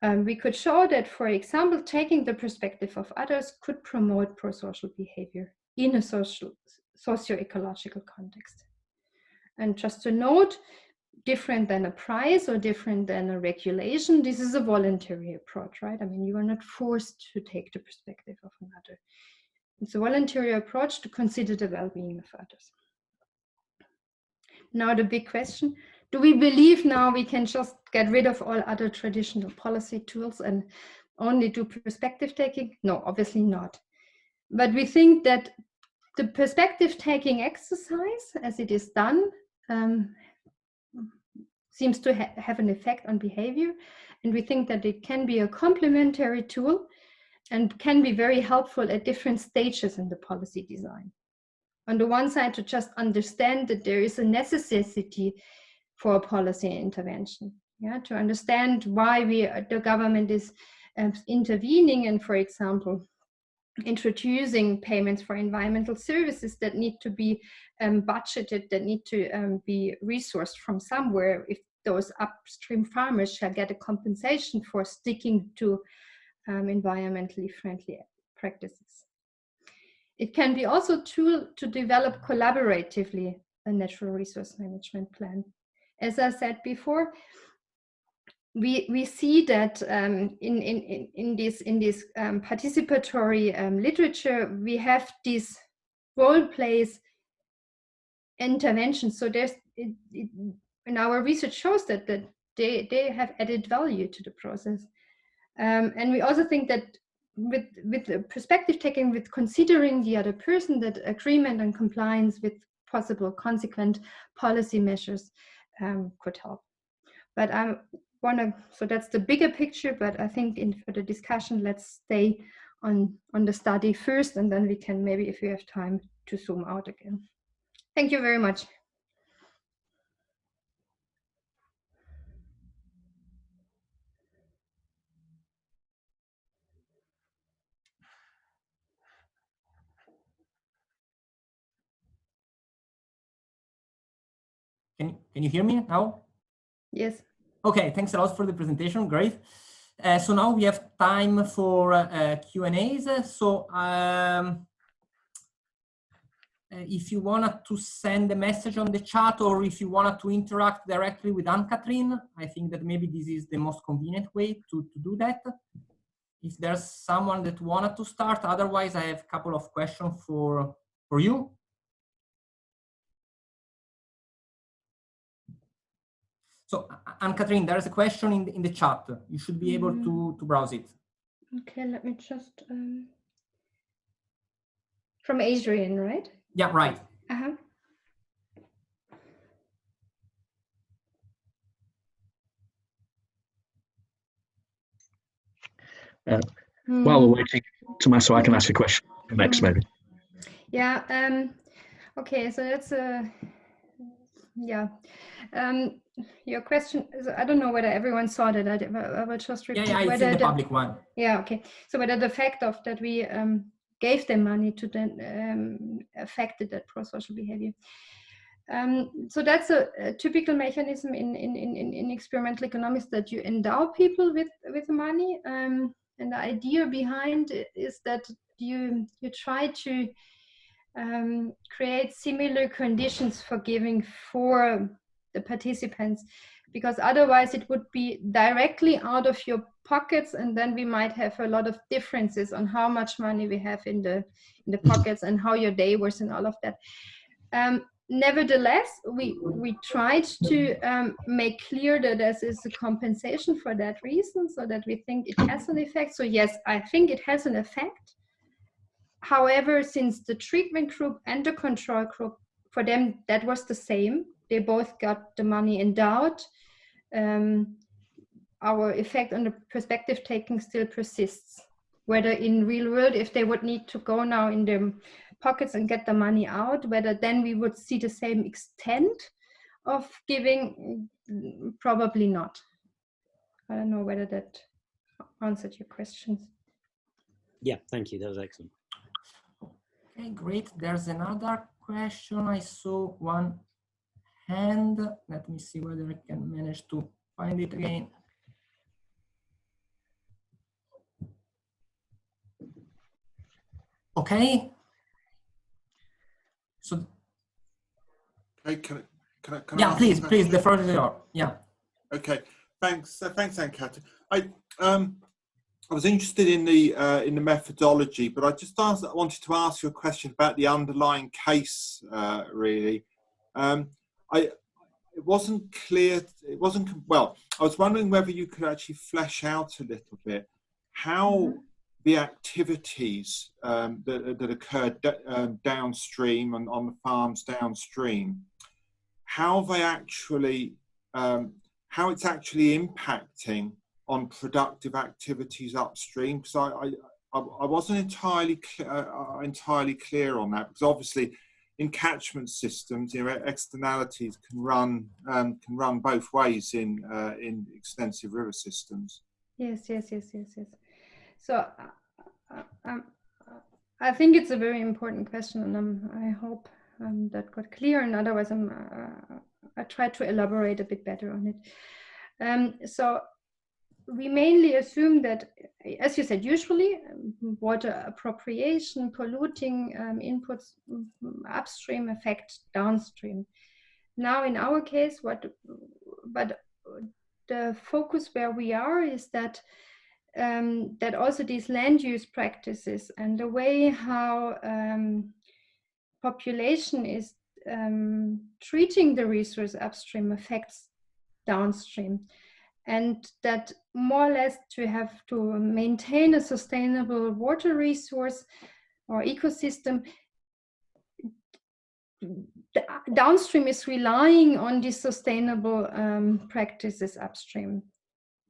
We could show that, for example, taking the perspective of others could promote prosocial behavior in a socio-ecological context. And just to note, different than a price or different than a regulation, this is a voluntary approach, right? I mean, you are not forced to take the perspective of another. It's a voluntary approach to consider the well-being of others. Now the big question, do we believe now we can just get rid of all other traditional policy tools and only do perspective taking? No, obviously not. But we think that the perspective taking exercise, as it is done, seems to have an effect on behavior. And we think that it can be a complementary tool and can be very helpful at different stages in the policy design. On the one side, to just understand that there is a necessity for a policy intervention, to understand why the government is intervening and, for example, introducing payments for environmental services that need to be budgeted, that need to be resourced from somewhere, if those upstream farmers shall get a compensation for sticking to environmentally friendly practices. It can be also a tool to develop collaboratively a natural resource management plan. As I said before, we see that in this participatory literature, we have these role plays interventions. So and our research shows that they have added value to the process. And we also think that with the perspective taking, with considering the other person, that agreement and compliance with possible consequent policy measures could help. But so that's the bigger picture, but I think for the discussion, let's stay on the study first, and then we can maybe, if we have time, to zoom out again. Thank you very much. Can you hear me now? Yes. Okay, thanks a lot for the presentation, great. So now we have time for Q&As. So if you wanted to send a message on the chat, or if you wanted to interact directly with Ann-Kathrin, I think that maybe this is the most convenient way to do that. If there's someone that wanted to start, otherwise I have a couple of questions for you. So Ann-Kathrin, there is a question in the chat. You should be able to browse it. Okay, let me just, from Adrian, right? Yeah, right. Uh-huh. While we're waiting, Tommaso, I can ask a question next, maybe. Yeah, okay, so that's your question is, I don't know whether everyone saw that. I will just repeat. Yeah, it's in the public one. Yeah, okay. So whether the fact of that we gave them money to then affected that prosocial behavior. So that's a typical mechanism in experimental economics, that you endow people with money, and the idea behind it is that you try to create similar conditions for giving for the participants, because otherwise it would be directly out of your pockets, and then we might have a lot of differences on how much money we have in the pockets and how your day was and all of that. Nevertheless, we tried to make clear that there is a compensation for that reason, so that we think it has an effect. So yes, I think it has an effect. However, since the treatment group and the control group, for them that was the same. They both got the money endowed. Our effect on the perspective taking still persists. Whether in real world, if they would need to go now in their pockets and get the money out, whether then we would see the same extent of giving, probably not. I don't know whether that answered your questions. Yeah, thank you. That was excellent. Okay, great. There's another question. I saw one hand. Let me see whether I can manage to find it again. Okay. So. Okay, can I yeah, please, the floor is yours. Yeah. Okay. Thanks, Ann-Kathrin. I was interested in the methodology, but I wanted to ask you a question about the underlying case. Really, it wasn't clear. Well, I was wondering whether you could actually flesh out a little bit how the activities that occurred downstream and on the farms downstream, how it's actually impacting on productive activities upstream, because I wasn't entirely clear on that, because obviously in catchment systems, externalities can run both ways in extensive river systems. Yes. So I think it's a very important question, and I hope that got clear, and otherwise I try to elaborate a bit better on it. So we mainly assume that, as you said, usually water appropriation, polluting inputs upstream affect downstream. Now in our case, but the focus where we are is that that also these land use practices and the way how population is treating the resource upstream affects downstream, and that more or less to have to maintain a sustainable water resource or ecosystem, downstream is relying on these sustainable practices upstream.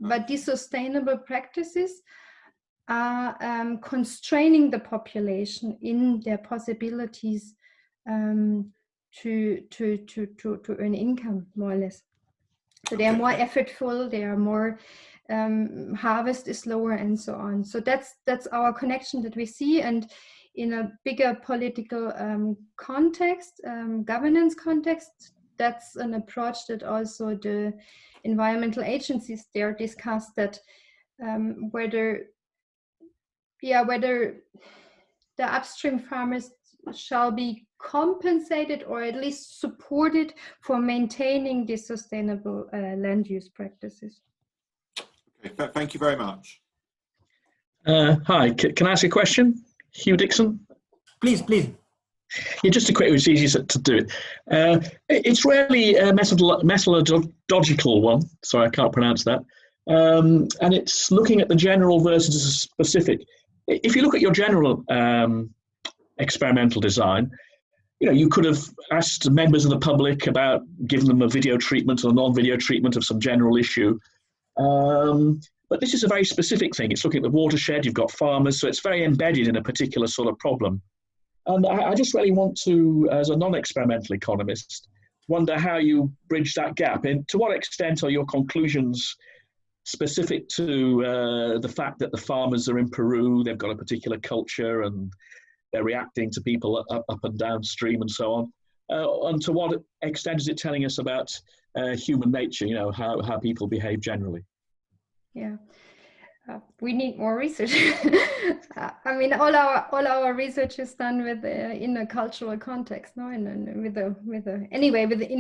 But these sustainable practices are constraining the population in their possibilities to earn income, more or less. So they are more effortful, they are more, harvest is lower, and so on. So that's our connection that we see. And in a bigger political context, governance context, that's an approach that also the environmental agencies there discuss, that whether the upstream farmers shall be compensated or at least supported for maintaining these sustainable land use practices. Okay, thank you very much. Hi, can I ask a question? Hugh Dixon? Please. Yeah, just a quick, it's easy to do it. It's really a methodological one, sorry, I can't pronounce that. And it's looking at the general versus the specific. If you look at your general experimental design, you could have asked members of the public about giving them a video treatment or non-video treatment of some general issue. But this is a very specific thing. It's looking at the watershed, you've got farmers, so it's very embedded in a particular sort of problem. And I just really want to, as a non-experimental economist, wonder how you bridge that gap. And to what extent are your conclusions specific to the fact that the farmers are in Peru, they've got a particular culture, and they're reacting to people up and downstream and so on. And to what extent is it telling us about human nature, you know, how people behave generally? Yeah. We need more research. I mean, all our research is done with in a cultural context, no, and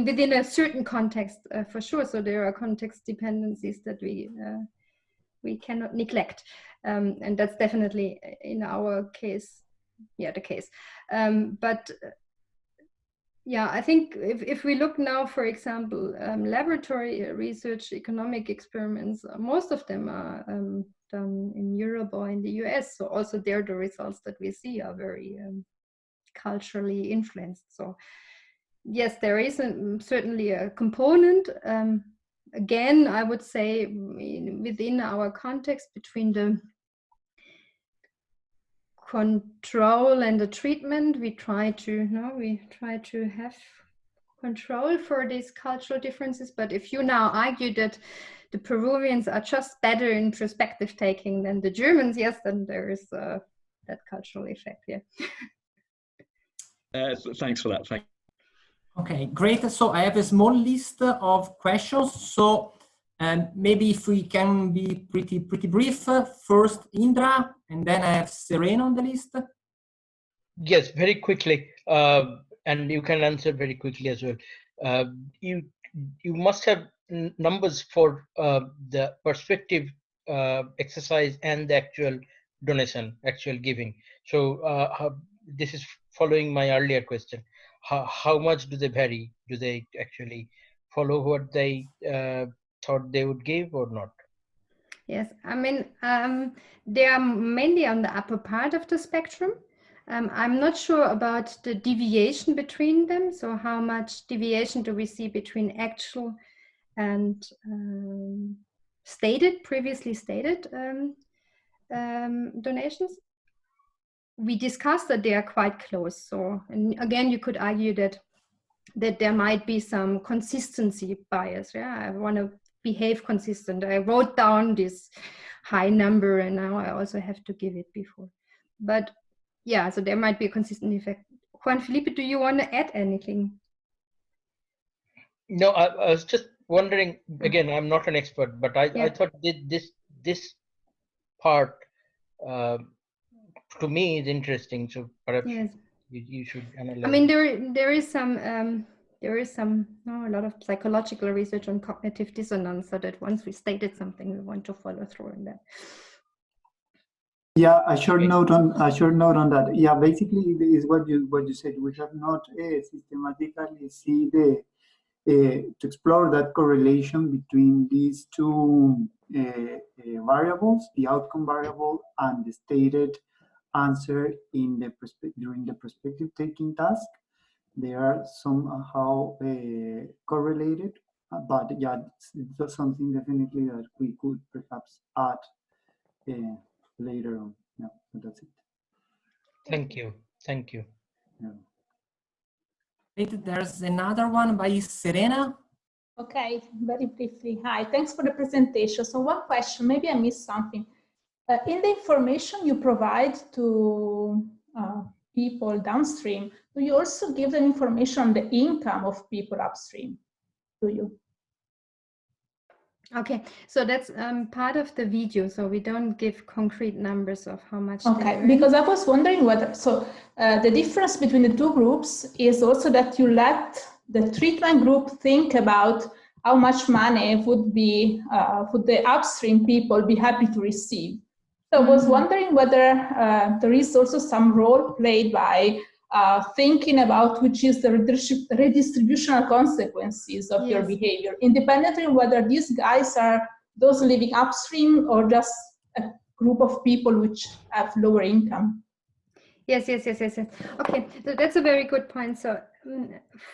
within a certain context for sure. So there are context dependencies that we cannot neglect, and that's definitely in our case, yeah, the case. But yeah, I think if we look now, for example, laboratory research, economic experiments, most of them are done in Europe or in the US. So also there, the results that we see are very culturally influenced. So yes, there is certainly a component. Again, I would say within our context between the control and the treatment, we try to have control for these cultural differences. But if you now argue that the Peruvians are just better in perspective taking than the Germans, yes, then there is that cultural effect. Yeah. Thanks for that. Thank you. Okay, great. So I have a small list of questions. So maybe if we can be pretty brief. First, Indra, and then I have Serena on the list. Yes, very quickly, and you can answer very quickly as well. You must have numbers for the perspective exercise and the actual donation, actual giving. So this is following my earlier question. How much do they vary? Do they actually follow what they thought they would give or not? Yes, I mean, they are mainly on the upper part of the spectrum. I'm not sure about the deviation between them. So how much deviation do we see between actual and previously stated donations? We discussed that they are quite close. So, and again, you could argue that there might be some consistency bias. Yeah, I want to behave consistent. I wrote down this high number and now I also have to give it before. But yeah, so there might be a consistent effect. Juan Felipe, do you want to add anything? No, I was just wondering, again, I'm not an expert, but I thought this part to me is interesting. So perhaps you should analyze. I mean, there is some a lot of psychological research on cognitive dissonance, so that once we stated something, we want to follow through on that. Yeah, a short note on that. Yeah, basically is what you said. We have not systematically see to explore that correlation between these two variables, the outcome variable and the stated answer in the during the perspective taking task. They are somehow correlated, but yeah, it's something definitely that we could perhaps add later on. Yeah, but that's it. Thank you. Thank you. Yeah. There's another one by Serena. Okay, very briefly. Hi, thanks for the presentation. So one question, maybe I missed something. In the information you provide to people downstream, do you also give them information on the income of people upstream? Do you? Okay, so that's part of the video, so we don't give concrete numbers of how much. Okay, because I was wondering whether, so the difference between the two groups is also that you let the treatment group think about how much money would the upstream people be happy to receive. So I was wondering whether there is also some role played by thinking about which is the redistributional consequences of your behavior, independently of whether these guys are those living upstream or just a group of people which have lower income. Yes. Okay, so that's a very good point. So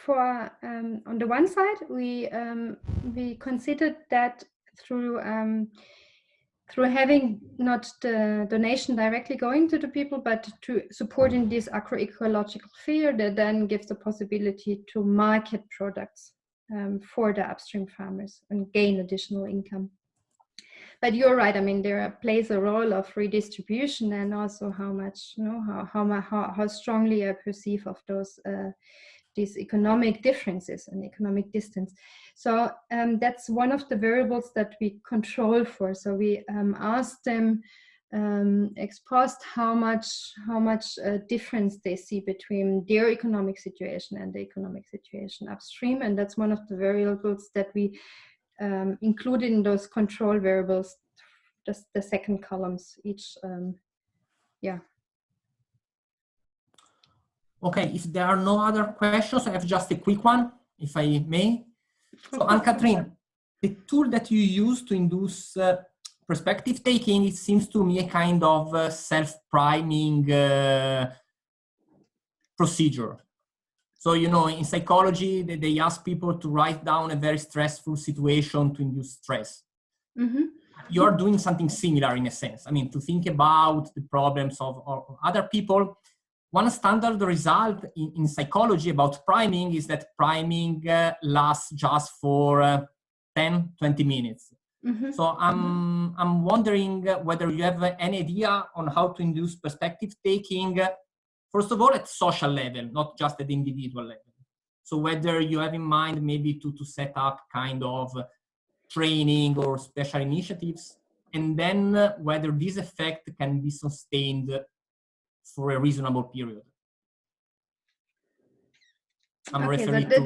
for on the one side, we considered that through having not the donation directly going to the people, but to supporting this agroecological sphere that then gives the possibility to market products for the upstream farmers and gain additional income. but you're right. I mean, there plays a role of redistribution, and also how much, how strongly I perceive of those these economic differences and economic distance. So that's one of the variables that we control for. So we ask them ex post how much difference they see between their economic situation and the economic situation upstream, and that's one of the variables that we included in those control variables, just the second columns each. Yeah. Okay, if there are no other questions, I have just a quick one, if I may. So Ann-Kathrin, the tool that you use to induce perspective taking, it seems to me a kind of self-priming procedure. So, you know, in psychology, they ask people to write down a very stressful situation to induce stress. Mm-hmm. You're doing something similar in a sense. I mean, to think about the problems of other people. One standard result in psychology about priming is that priming lasts just for 10, 20 minutes. Mm-hmm. So I'm wondering whether you have any idea on how to induce perspective taking, first of all, at social level, not just at the individual level. So whether you have in mind maybe to set up kind of training or special initiatives, and then whether this effect can be sustained for a reasonable period. I'm referring to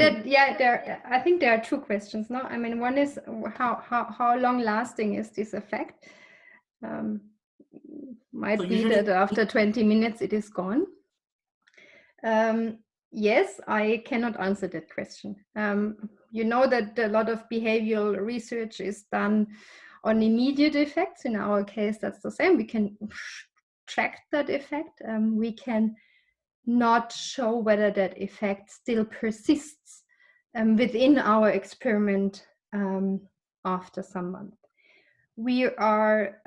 I think there are two questions. No, I mean, one is how long lasting is this effect? Might be that after 20 minutes it is gone. Yes, I cannot answer that question. You know that a lot of behavioral research is done on immediate effects. In our case, that's the same. We can track that effect. We can not show whether that effect still persists within our experiment after some months. We are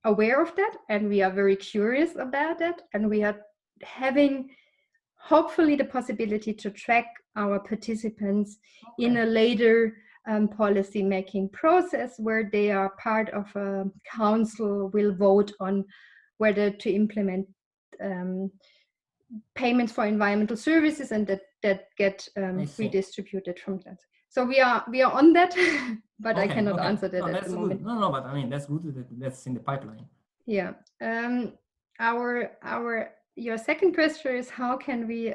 aware of that, and we are very curious about that, and we are having hopefully the possibility to track our participants in a later policy making process where they are part of a council, will vote on whether to implement payments for environmental services, and that get redistributed from that. So we are on that, but I cannot answer that at the moment. No, but I mean, that's good that that's in the pipeline. Yeah. Your second question is how can we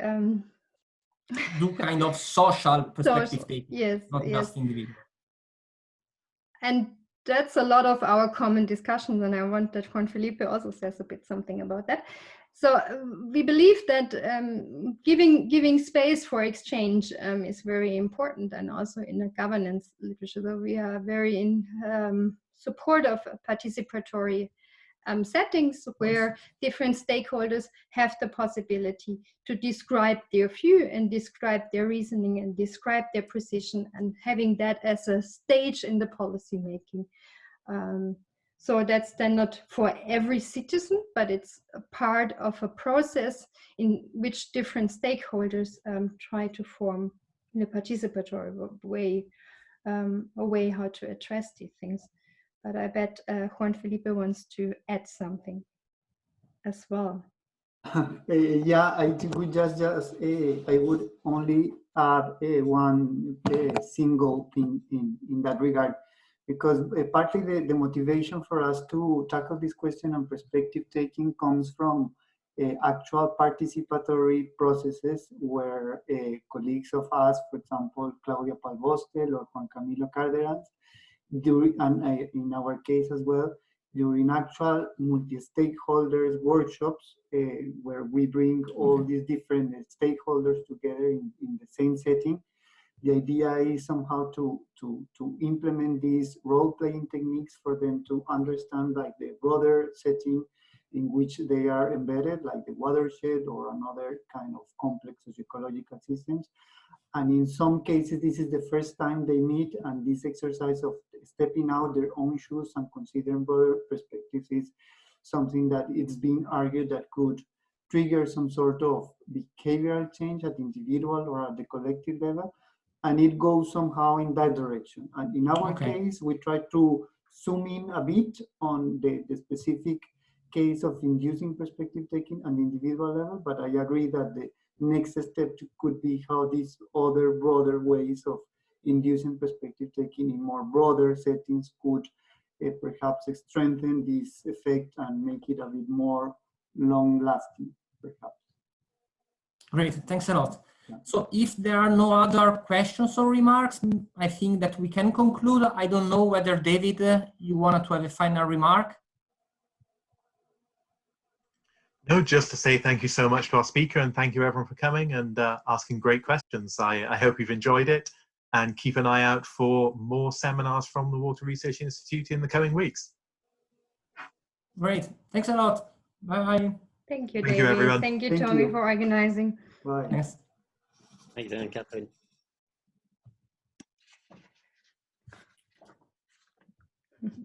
do kind of social perspective taking, yes, not just individual. And that's a lot of our common discussions, and I want that Juan Felipe also says a bit something about that. So we believe that giving space for exchange is very important, and also in the governance literature, so we are very in support of participatory settings where different stakeholders have the possibility to describe their view and describe their reasoning and describe their position, and having that as a stage in the policy making. So that's then not for every citizen, but it's a part of a process in which different stakeholders try to form in a participatory way a way how to address these things. But I bet Juan Felipe wants to add something as well. Yeah, I think we just I would only add one single thing in that regard, because partly the motivation for us to tackle this question on perspective taking comes from actual participatory processes where colleagues of us, for example, Claudia Palbostel or Juan Camilo Cardenas, and in our case as well, during actual multi-stakeholders workshops where we bring all these different stakeholders together in the same setting. The idea is somehow to implement these role-playing techniques for them to understand like the broader setting in which they are embedded, like the watershed or another kind of complex ecological systems. And in some cases, this is the first time they meet, and this exercise of stepping out their own shoes and considering broader perspectives is something that it's being argued that could trigger some sort of behavioral change at the individual or at the collective level, and it goes somehow in that direction. And in our case, we try to zoom in a bit on the specific case of inducing perspective taking at the individual level, but I agree that the next step could be how these other broader ways of inducing perspective taking in more broader settings could perhaps strengthen this effect and make it a bit more long-lasting, perhaps. Great, thanks a lot. So if there are no other questions or remarks, I think that we can conclude. I don't know whether, David, you wanted to have a final remark? No, just to say thank you so much to our speaker, and thank you everyone for coming and asking great questions. I hope you've enjoyed it, and keep an eye out for more seminars from the Water Research Institute in the coming weeks. Great, thanks a lot. Bye. Thank you, Thank David. you, everyone. Thank you, Thank Tommy, you. for organizing. Bye. Thanks. Thank you, Ann-Kathrin. Mm-hmm.